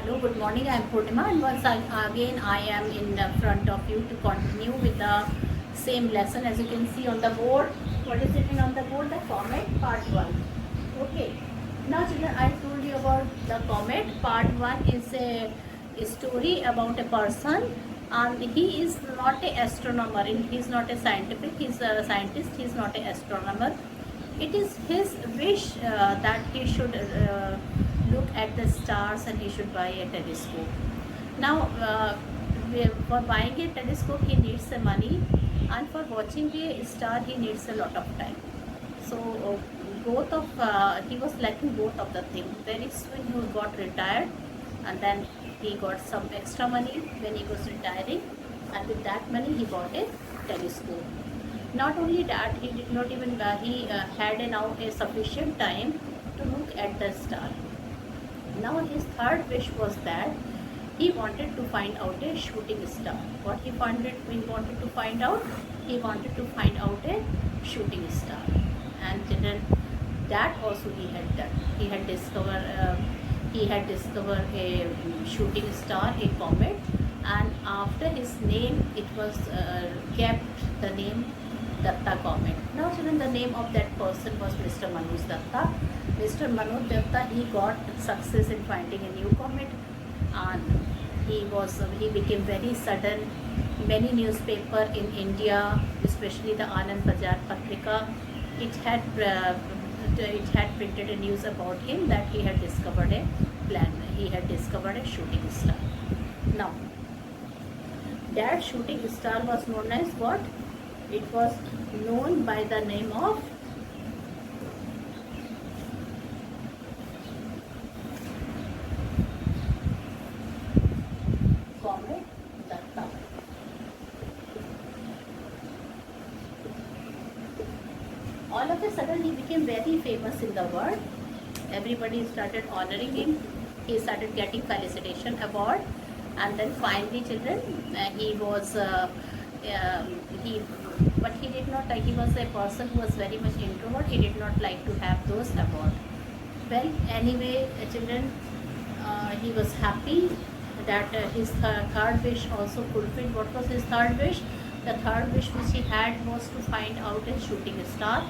Hello, good morning. I am Purnima, and again I am in the front of you to continue with the same lesson. As you can see on the board, what is written on the board? The comet part 1. Okay. Now children, I told you about the comet. Part 1 is a story about a person, and he is not a astronomer. He is not a scientific. He is a scientist. He is not a astronomer. It is his wish that he should look at the stars and he should buy a telescope. Now, for buying a telescope, he needs some money, and for watching a star, he needs a lot of time. So, he was lacking both of the things. Very soon he got retired, and then he got some extra money when he was retiring, and with that money, he bought a telescope. Not only that, he did not even he had now a sufficient time to look at the star. Now his third wish was that he wanted to find out a shooting star. What he wanted to find out? He wanted to find out a shooting star, and then that also he had done. He had discovered a shooting star, a comet, and after his name, it was kept the name Datta comet. Now, children, the name of that person was Mr. Manoj Datta. Mr. Manoj Datta, he got success in finding a new comet, and he became very sudden. Many newspaper in India, especially the Anand Bazar Patrika, it had printed a news about him that he had discovered a plan. He had discovered a shooting star. Now, that shooting star was known as what? It was known by the name of Comet Datta. All of a sudden, he became very famous in the world. Everybody started honoring him. He started getting felicitation award, and then finally, children, but he did not like. He was a person who was very much introvert. He did not like to have those awards. Well, anyway, children, he was happy that his third wish also fulfilled. What was his third wish? The third wish which he had was to find out a shooting star.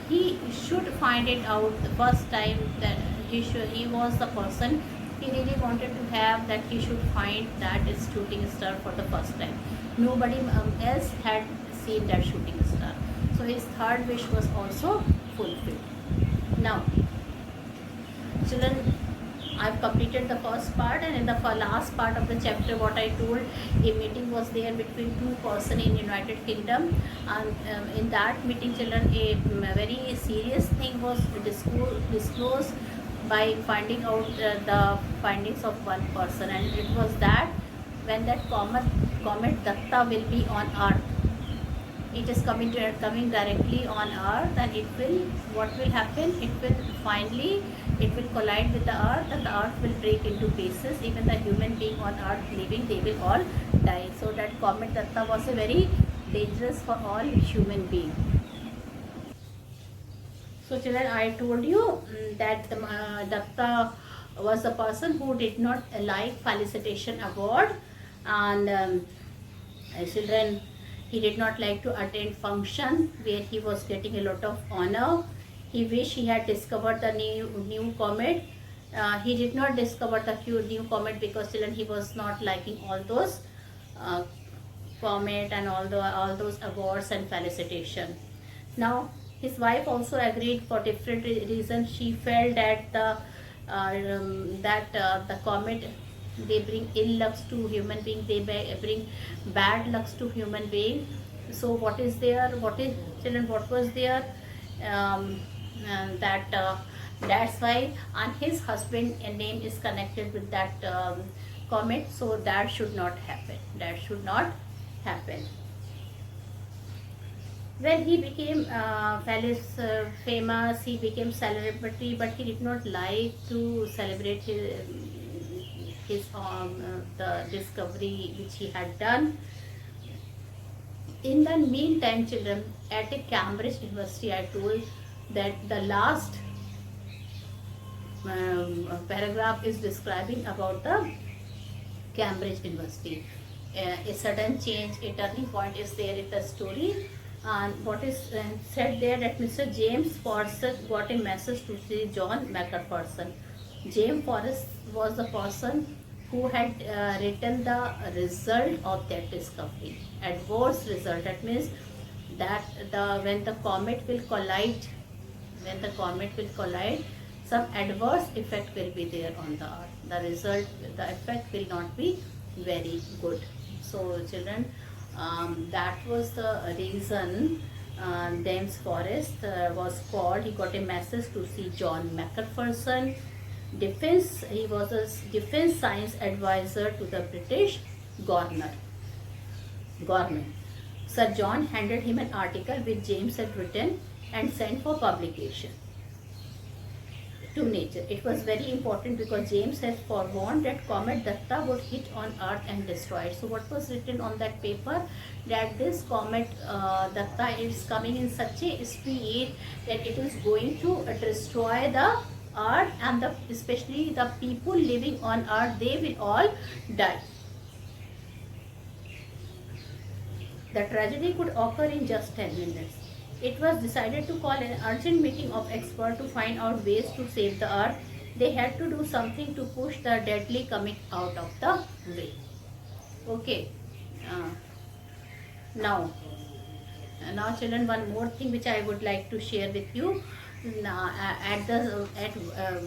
He should find it out the first time that he was the person. He really wanted to have that he should find that shooting star for the first time. Nobody else had seen that shooting star. So his third wish was also fulfilled. Now, children, I've completed the first part, and in the last part of the chapter, what I told, a meeting was there between two persons in United Kingdom, and in that meeting, children, a very serious thing was disclosed by finding out the findings of one person, and it was that when that comet Datta will be on Earth, it is coming directly on Earth, and what will happen? It will collide with the Earth, and the Earth will break into pieces. Even the human being on Earth living, they will all die. So that comet Datta was a very dangerous for all human beings. So children, I told you that Datta was a person who did not like felicitation award, and children, he did not like to attend function where he was getting a lot of honor. He wished he had discovered the new comet. He did not discover the new comet because children, he was not liking all those comet and all those awards and felicitation. Now, his wife also agreed for different reasons. She felt that the comet, they bring ill lucks to human being. They bring bad lucks to human being. So what was there? That's why, and his husband name is connected with that comet. So that should not happen. When he became famous, he became celebrity, but he did not like to celebrate the discovery which he had done. In the meantime, children, at a Cambridge University, I told that the last paragraph is describing about the Cambridge University. A sudden change, a turning point is there in the story. And what is said there that Mr. James Forsyth got a message to see John Macpherson. James Forsyth was the person who had written the result of that discovery. Adverse result. That means that when the comet will collide, some adverse effect will be there on the earth. The effect will not be very good. So children, that was the reason James Forrest was called. He got a message to see John Macpherson. He was a defense science advisor to the British government. Sir John handed him an article which James had written and sent for publication to Nature. It was very important because James had forewarned that comet Datta would hit on Earth and destroy it. So what was written on that paper? That this comet Datta is coming in such a speed that it is going to destroy the Earth, and especially the people living on Earth, they will all die. The tragedy could occur in just 10 minutes. It was decided to call an urgent meeting of experts to find out ways to save the earth. They had to do something to push the deadly comet out of the way. Okay. Now children, one more thing which I would like to share with you. Now,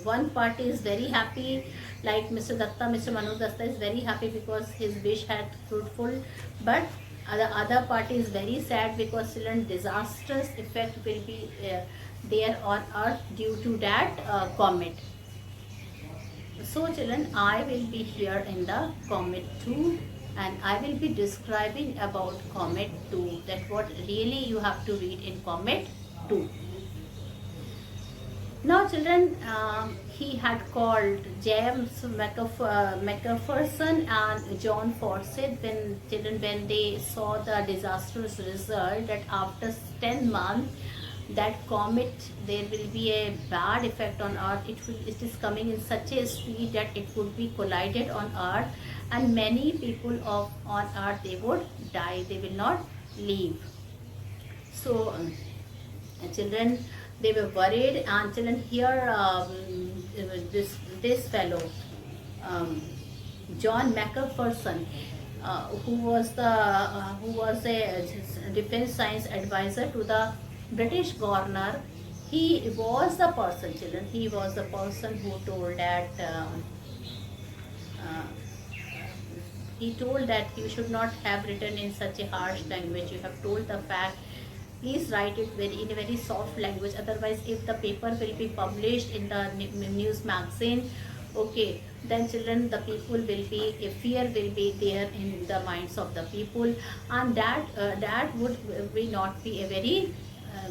one party is very happy, like Mr. Manu Datta is very happy because his wish had fruitful, but the other party is very sad because children, disastrous effect will be there on earth due to that comet. So children, I will be here in the comet 2 and I will be describing about comet 2, that what really you have to read in comet 2. Now children, he had called James Macpherson and John Forsyth when they saw the disastrous result that after 10 months that comet, there will be a bad effect on earth. It is coming in such a speed that it would be collided on earth, and many people on earth, they would die, they will not live. So children, they were worried, and children, here this fellow John Macpherson, who was a defense science advisor to the British governor, he was the person, children, he was the person who told that he told that you should not have written in such a harsh language. You have told the fact. Please write it in a very soft language. Otherwise, if the paper will be published in the news magazine, okay, then children, the people will be, a fear will be there in the minds of the people, and that would not be a very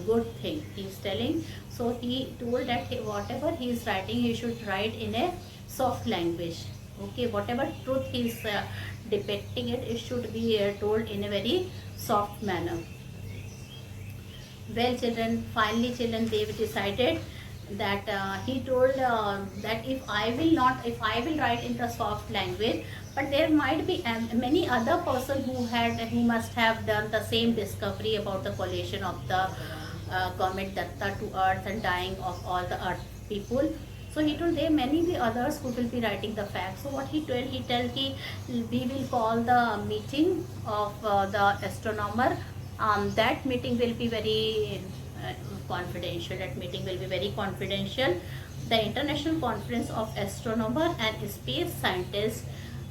good thing. He is telling. So he told that whatever he is writing, he should write in a soft language. Okay, whatever truth he is depicting, it should be told in a very soft manner. Well children, finally children, they decided that he told that if I will write in the soft language, but there might be many other person who must have done the same discovery about the collision of the comet Datta to earth and dying of all the earth people. So he told there many be others who will be writing the facts. So what he told, we will call the meeting of the astronomer. That meeting will be very confidential. The International Conference of Astronomer and Space Scientists,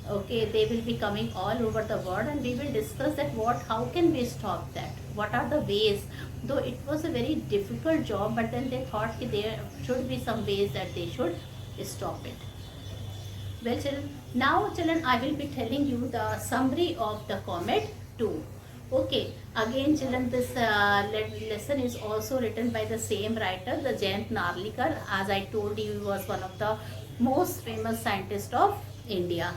okay, they will be coming all over the world, and we will discuss that how can we stop that? What are the ways? Though it was a very difficult job, but then they thought there should be some ways that they should stop it. Well children, I will be telling you the summary of the comet 2. Okay, again children, this lesson is also written by the same writer, the Jayant Narlikar. As I told you, he was one of the most famous scientists of India.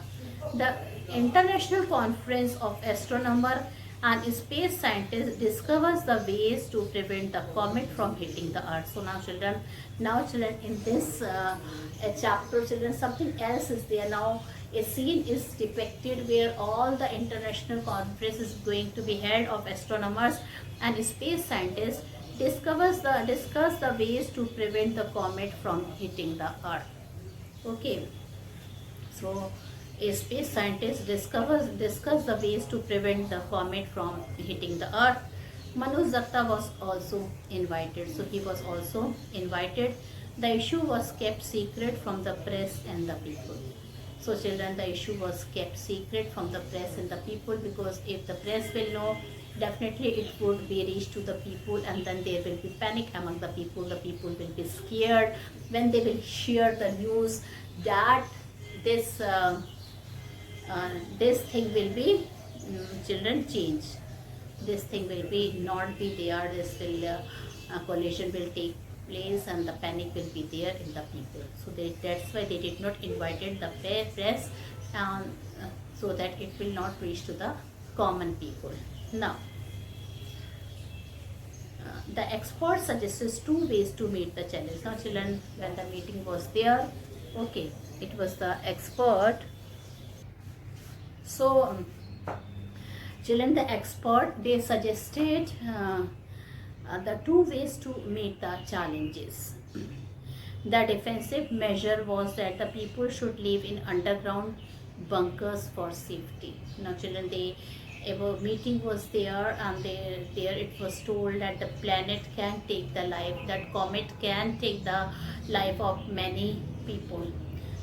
The International Conference of Astronomer and space scientist discovers the ways to prevent the comet from hitting the earth. So now children, in this chapter, children, something else is there. Now a scene is depicted where all the international conference is going to be held of astronomers and space scientists discuss the ways to prevent the comet from hitting the earth. Okay, so a space scientist discuss the ways to prevent the comet from hitting the earth. Manoj Datta was also invited, so he was also invited. The issue was kept secret from the press and the people. So children, the issue was kept secret from the press and the people, because if the press will know, definitely it would be reached to the people, and then there will be panic among the people. The people will be scared when they will hear the news that this this thing will be children change. This thing will be not be there. This will collision will take place and the panic will be there in the people. So that's why they did not invited the press, so that it will not reach to the common people. Now, the expert suggests two ways to meet the challenge. Now, children, when the meeting was there, okay, it was the expert. So, children, the expert, they suggested the two ways to meet the challenges. The defensive measure was that the people should live in underground bunkers for safety. Now, children, a meeting was there, and there it was told that the planet can take the life, that comet can take the life of many people.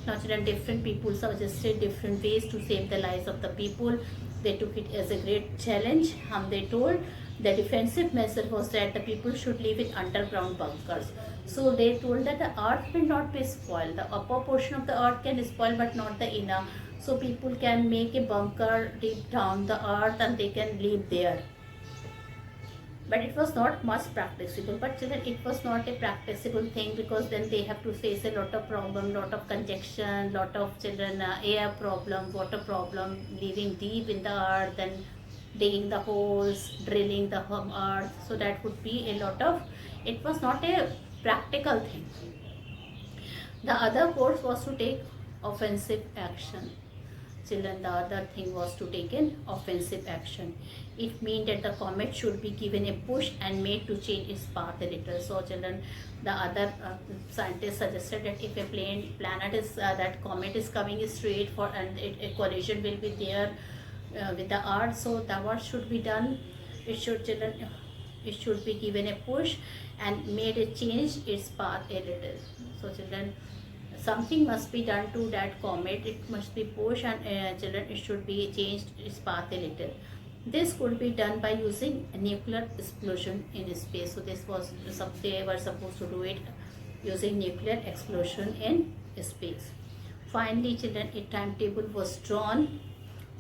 Now, children, different people suggested different ways to save the lives of the people. They took it as a great challenge, and they told the defensive measure was that the people should live in underground bunkers. So they told that the earth will not be spoiled. The upper portion of the earth can spoil, but not the inner. So people can make a bunker deep down the earth and they can live there. But it was not much practicable. But children, it was not a practicable thing, because then they have to face a lot of problem, lot of congestion, lot of children air problem, water problem, living deep in the earth and digging the holes, drilling the earth. So that would be a lot of, it was not a practical thing. The other course was to take offensive action. Children, the other thing was to take an offensive action. It means that the comet should be given a push and made to change its path a little. So children, the other scientists suggested that if a planet is that comet is coming straight for, and a collision will be there with the earth, so the what should be done? It should, children, it should be given a push and made a change its path a little. So children, something must be done to that comet. It must be pushed, and children, it should be changed its path a little. This could be done by using a nuclear explosion in space. So this was, they were supposed to do it using nuclear explosion in space. Finally, children, a timetable was drawn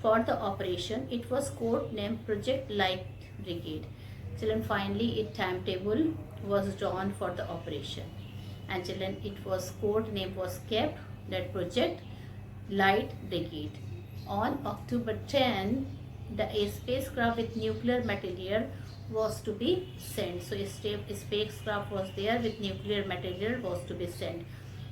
for the operation. It was code named Project Light Brigade. Children, finally a timetable was drawn for the operation, and children, it was code name was kept, that Project Light Brigade. On October 10, a spacecraft with nuclear material was to be sent. So a spacecraft was there with nuclear material was to be sent.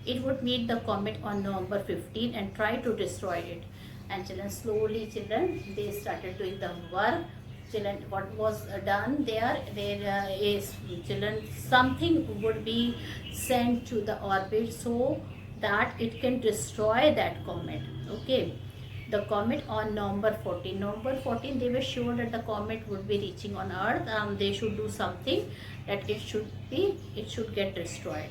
It would meet the comet on November 15 and try to destroy it. And children, slowly, children, they started doing the work. Children, what was done there is, children, something would be sent to the orbit so that it can destroy that comet. Okay, the comet on November 14, they were sure that the comet would be reaching on earth. They should do something that it should get destroyed.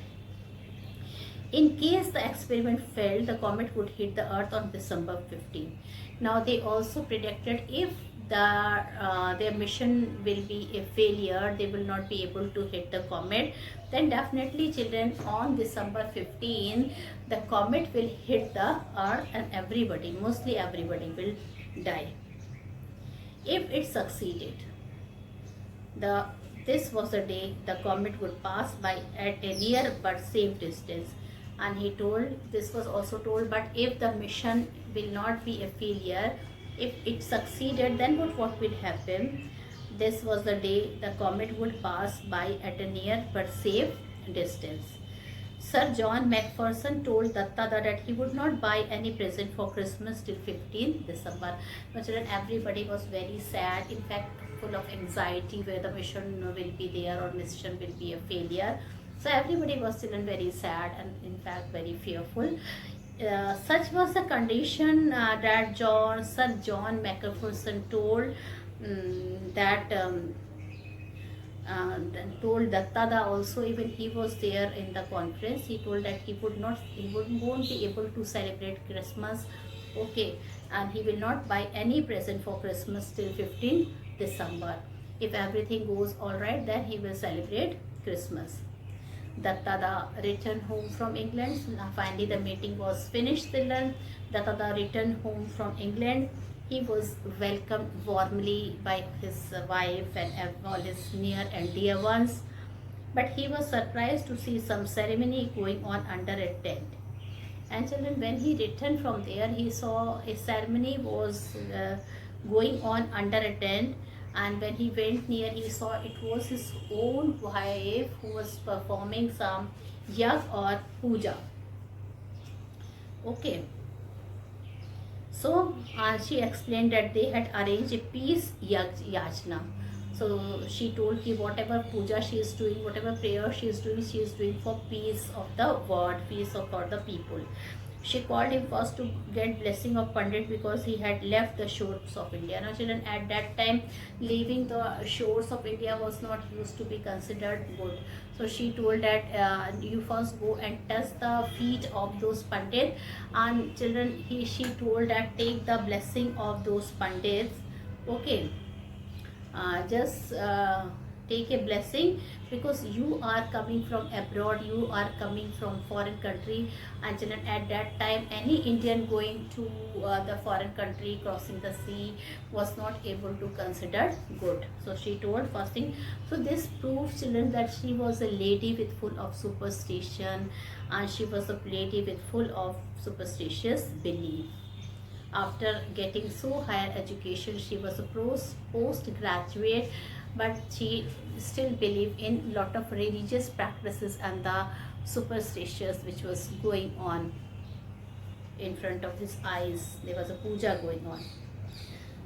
In case the experiment failed, the comet would hit the earth on December 15. Now they also predicted if their mission will be a failure, they will not be able to hit the comet, then definitely, children, on December 15, the comet will hit the earth and everybody, mostly everybody, will die. If it succeeded, this was the day the comet would pass by at a near but safe distance. And he told, this was also told, but if the mission will not be a failure, If it succeeded, then what would happen? This was the day the comet would pass by at a near but safe distance. Sir John Macpherson told Dattada that he would not buy any present for Christmas till 15th December. Now, children, everybody was very sad, in fact, full of anxiety where the mission will be there or mission will be a failure. So everybody was still very sad and in fact very fearful. Such was the condition that Sir John Macpherson told that told Dattada also. Even he was there in the conference. He told that he won't be able to celebrate Christmas, okay, and he will not buy any present for Christmas till 15th December. If everything goes all right, then he will celebrate Christmas. Dattada returned home from England. Finally, the meeting was finished. Dattada returned home from England. He was welcomed warmly by his wife and all his near and dear ones. But he was surprised to see some ceremony going on under a tent. And children, when he returned from there, he saw a ceremony was going on under a tent. And when he went near, he saw it was his own wife who was performing some yag or puja. Okay. So she explained that they had arranged a peace yajna. So she told ki whatever puja she is doing, whatever prayer she is doing for peace of the world, peace of for the people. She called him first to get blessing of Pandit because he had left the shores of India. Now children, at that time, leaving the shores of India was not used to be considered good. So she told that you first go and touch the feet of those Pandits. And children, she told that take the blessing of those Pandits. Okay, just take a blessing because you are coming from abroad, you are coming from foreign country. And children, at that time any Indian going to the foreign country crossing the sea was not able to consider good. So she told first thing. So this proves, children, that she was a lady with full of superstition, and she was a lady with full of superstitious belief. After getting so higher education, she was a postgraduate, but she still believed in lot of religious practices and the superstitious which was going on in front of his eyes. There was a puja going on.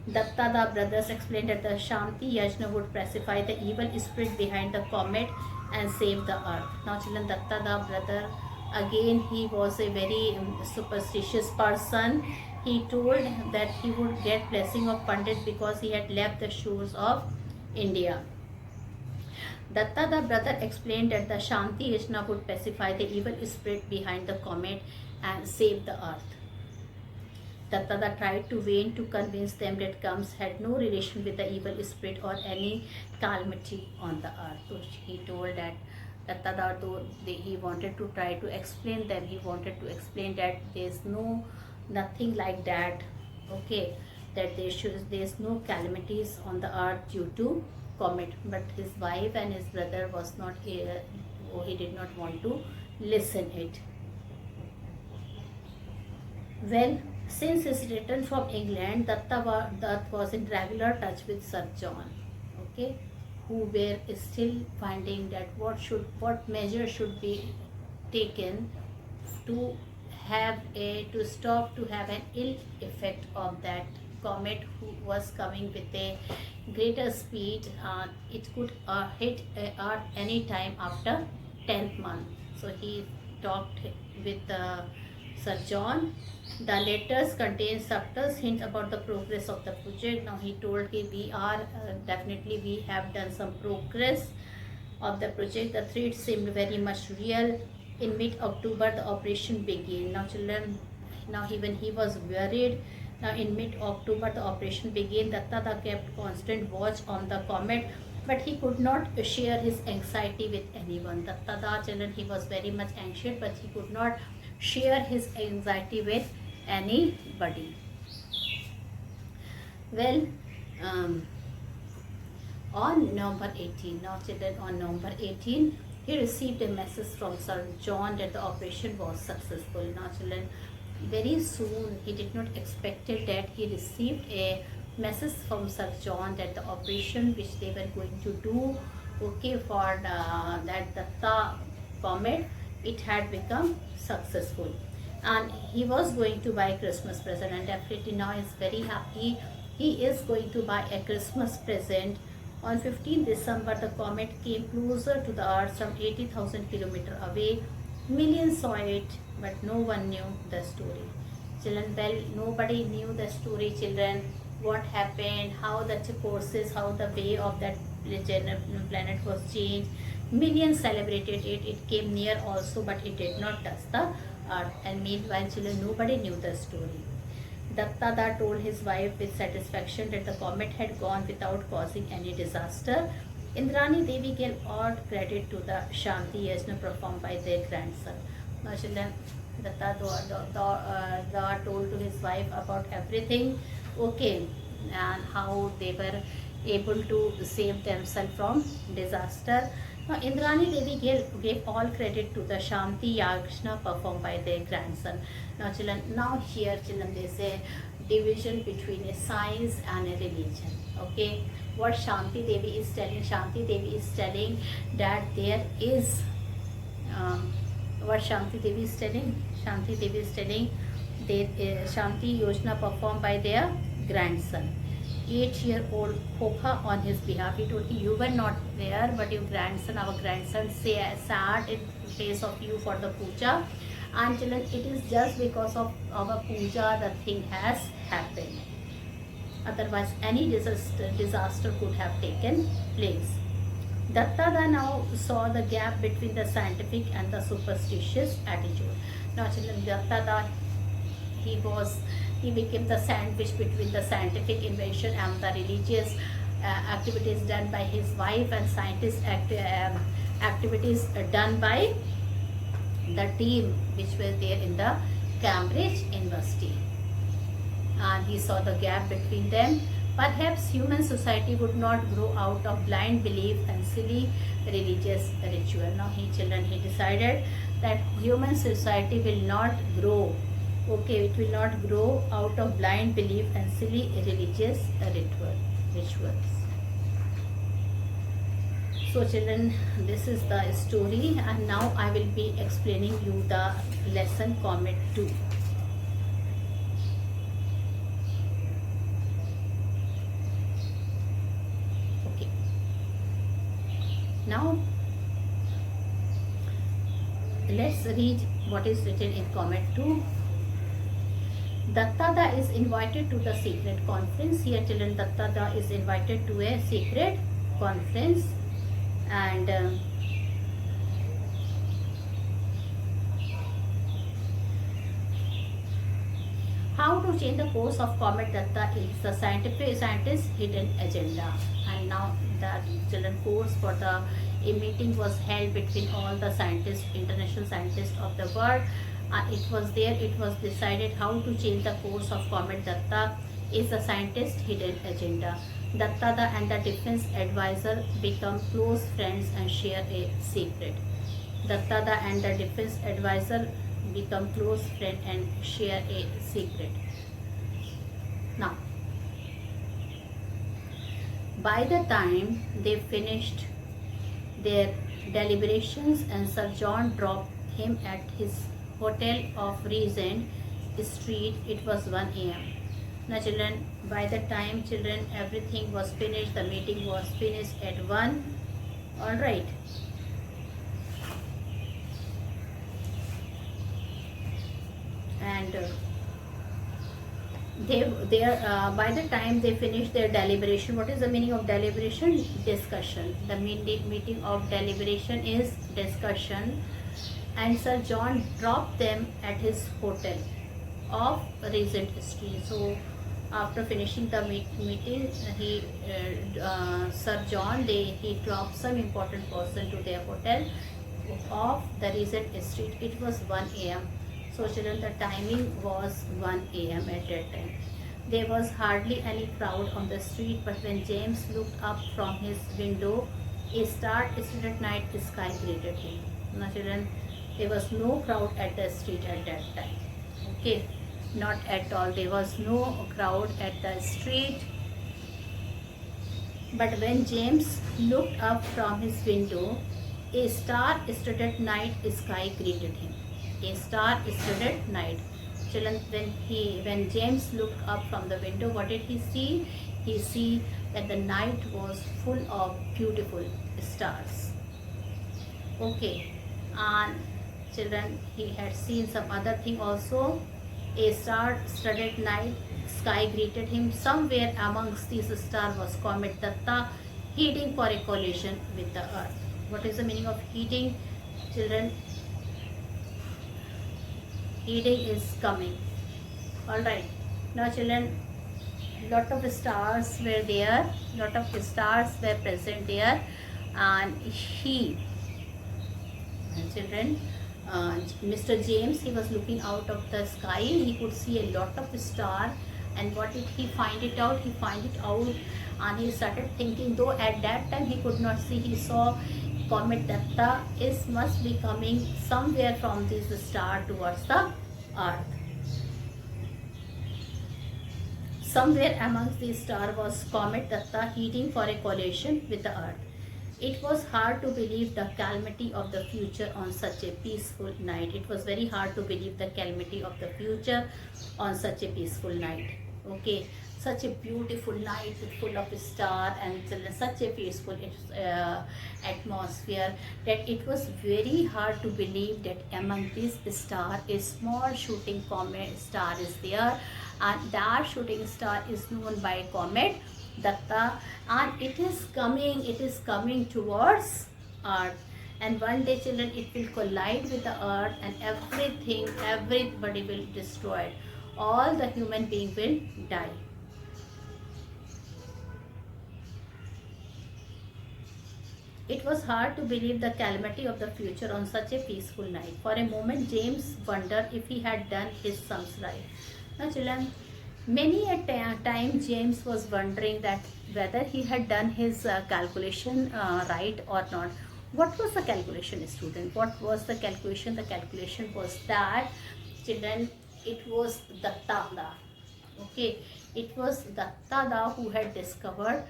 Dattada brothers explained that the Shanti Yajna would pacify the evil spirit behind the comet and save the earth. Now children, Dattada brother, again he was a very superstitious person. He told that he would get blessing of Pandit because he had left the shores of India. Dattada brother explained that the Shanti Yajna would pacify the evil spirit behind the comet and save the earth. Dattada tried to vain to convince them that comes had no relation with the evil spirit or any calamity on the earth. So he told that Dattada, though he wanted to try to explain them, he wanted to explain that there's nothing like that, okay, that there's no calamities on the earth due to comet. But his wife and his brother was not here, he did not want to listen it. Well, since his return from England, Datta was in regular touch with Sir John, okay, who were still finding that what measure should be taken to stop to have an ill effect of that comet who was coming with a greater speed. It could hit Earth any time after 10th month. So he talked with Sir John. The letters contain subtle hints about the progress of the project. Now he told me we are definitely we have done some progress of the project. The threat seemed very much real. In mid-October, the operation began. Now children, now even he was worried. Now in mid-October, the operation began. Dattada kept constant watch on the comet, but he could not share his anxiety with anyone. Dattada, children, he was very much anxious, but he could not share his anxiety with anybody. Well, on November 18, now children, on November 18, he received a message from Sir John that the operation was successful. Now children, very soon he did not expected that he received a message from Sir John that the operation which they were going to do, okay, for that Datta comet, it had become successful, and he was going to buy Christmas present, and definitely now is very happy. He is going to buy a Christmas present. On 15 December, the comet came closer to the Earth from 80,000 kilometers away. Millions saw it, but no one knew the story. Children, well, nobody knew the story, children. What happened, how the courses, how the way of that planet was changed. Millions celebrated it. It came near also, but it did not touch the Earth. And meanwhile, children, nobody knew the story. Dattada told his wife with satisfaction that the comet had gone without causing any disaster. Indrani Devi gave all credit to the Shanti Yajna performed by their grandson. Now, children, Datta told to his wife about everything, okay, and how they were able to save themselves from disaster. Now, Indrani Devi gave all credit to the Shanti Yajna performed by their grandson. Now, children, now here, children, there is a division between a science and a religion. Okay, what Shanti Devi is telling? Shanti Devi is telling that there is what Shanti Devi is telling? Shanti Devi is telling that Shanti Yojana performed by their grandson. 8-year-old Khokha on his behalf. He told, you were not there, but your grandson, our grandson, sat in place of you for the puja. And children, it is just because of our puja the thing has happened. Otherwise, any disaster could have taken place. Dattada now saw the gap between the scientific and the superstitious attitude. Now, children, Dattada, he became the sandwich between the scientific invention and the religious activities done by his wife, and scientist activities done by the team which were there in the Cambridge University. And he saw the gap between them. Perhaps human society would not grow out of blind belief and silly religious ritual. Now, he decided that human society will not grow. Okay, it will not grow out of blind belief and silly religious rituals. So, children, this is the story, and now I will be explaining you the lesson Comet 2. Okay. Now, let's read what is written in Comet 2. Dattada is invited to the secret conference. Here, children, Dattada is invited to a secret conference, and how to change the course of Comet Datta is the scientist's hidden agenda. And now the children course for a meeting was held between all the scientists, international scientists of the world. It was decided how to change the course of Comet Datta is the scientist's hidden agenda. Dattada and the defense advisor become close friends and share a secret. Dattada and the defense advisor become close friends and share a secret. Now, by the time they finished their deliberations and Sir John dropped him at his hotel of Regent Street, it was 1 a.m. Now, children, by the time, children, everything was finished, the meeting was finished at 1. All right. And by the time they finished their deliberation, what is the meaning of deliberation? Discussion. The meeting of deliberation is discussion. And Sir John dropped them at his hotel of Regent Street. So, after finishing the meeting, Sir John, he dropped some important person to their hotel of the Regent Street. It was 1 a.m. So, children, the timing was 1 a.m. at that time. There was hardly any crowd on the street, but when James looked up from his window, a star-studded night sky greeted him. Now, children, there was no crowd at the street at that time. Okay, not at all. There was no crowd at the street. But when James looked up from his window, a star-studded night sky greeted him. A star-studded night. Children, when James looked up from the window, what did he see? He see that the night was full of beautiful stars. Okay, and children, he had seen some other thing also. A star-studded night sky greeted him. Somewhere amongst these stars was Comet Datta, heading for a collision with the Earth. What is the meaning of heading? Children, heading is coming. Alright. Now children, lot of stars were there. Lot of stars were present there. And children, Mr. James, he was looking out of the sky. He could see a lot of stars. And what did he find it out? He find it out and he started thinking, though at that time he could not see, he saw Comet Datta must be coming somewhere from this star towards the Earth. Somewhere amongst these stars was Comet Datta heading for a collision with the Earth. It was hard to believe the calamity of the future on such a peaceful night. It was very hard to believe the calamity of the future on such a peaceful night. Okay, such a beautiful night full of stars and such a peaceful atmosphere that it was very hard to believe that among these stars a small shooting comet star is there, and that shooting star is known by Comet Datta, and it is coming towards Earth. And one day, children, it will collide with the Earth and everybody will destroy it. All the human beings will die. It was hard to believe the calamity of the future on such a peaceful night. For a moment, James wondered if he had done his sums right. Now, children, many a time James was wondering that whether he had done his calculation right or not. What was the calculation, student? What was the calculation? The calculation was that, children, it was Datta. Okay, it was Datta who had discovered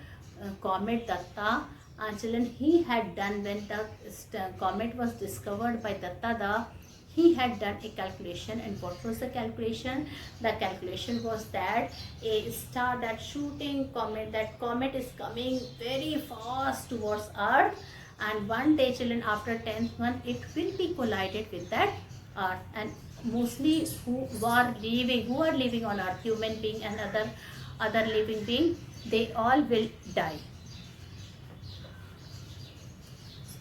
Comet Datta. And children, he had done, when the comet was discovered by Datta, he had done a calculation. And what was the calculation? The calculation was that a star, that shooting comet, that comet is coming very fast towards Earth, and one day, children, after 10th month, it will be collided with that Earth, and mostly who are living on Earth, human being and other living being, they all will die.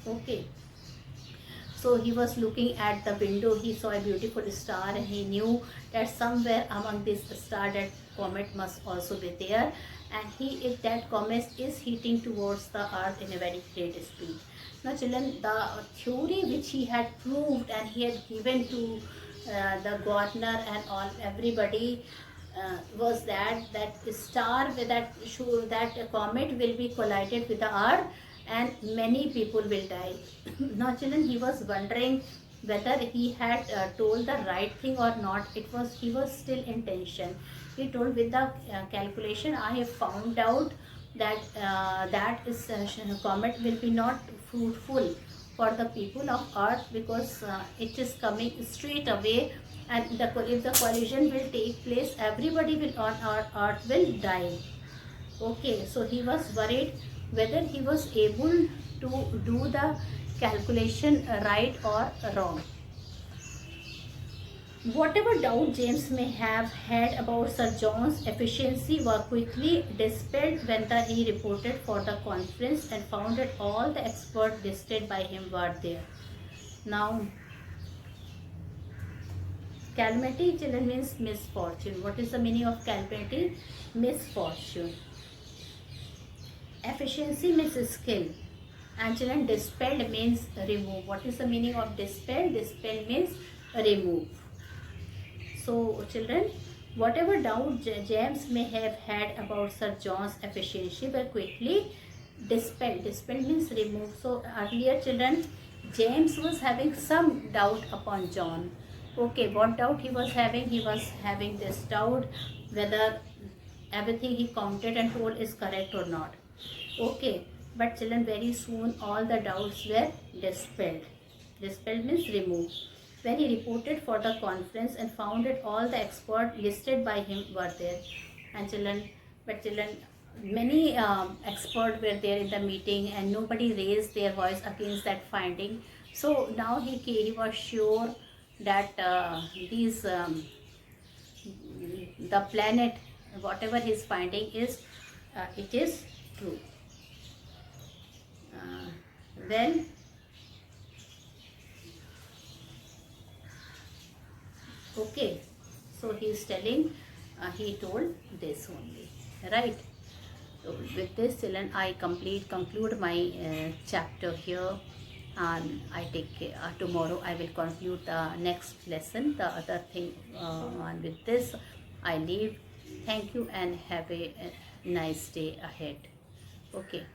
Okay, so he was looking at the window. He saw a beautiful star and he knew that somewhere among this star that comet must also be there, and if that comet is hitting towards the Earth in a very great speed. Now, children, the theory which he had proved and he had given to the Gardner and everybody was that star with that comet will be collided with the Earth and many people will die. Now, children, he was wondering whether he had told the right thing or not. He was still in tension. He told, with the calculation I have found out that comet will be not fruitful for the people of Earth, because it is coming straight away, and if the collision will take place, everybody on Earth will die. Okay, so he was worried whether he was able to do the calculation right or wrong. Whatever doubt James may have had about Sir John's efficiency were quickly dispelled when he reported for the conference and found that all the experts listed by him were there. Now, calamity, children, means misfortune. What is the meaning of calamity? Misfortune. Efficiency means skill, and children, dispelled means remove. What is the meaning of dispel? Dispel means remove. So, children, whatever doubt James may have had about Sir John's efficiency were quickly dispelled. Dispel means remove. So, earlier, children, James was having some doubt upon John. Okay, what doubt he was having? He was having this doubt whether everything he counted and told is correct or not. Okay, but children, very soon all the doubts were dispelled. Dispelled means removed. When he reported for the conference and found that all the experts listed by him were there. And children, but children, many experts were there in the meeting and nobody raised their voice against that finding. So now he was sure that these the planet, whatever he's finding is, it is true. Then okay, so he's telling, he told this only, right? So with this, children, I conclude my chapter here, and I take tomorrow I will conclude the next lesson, the other thing, and with this I leave. Thank you and have a nice day ahead. Okay.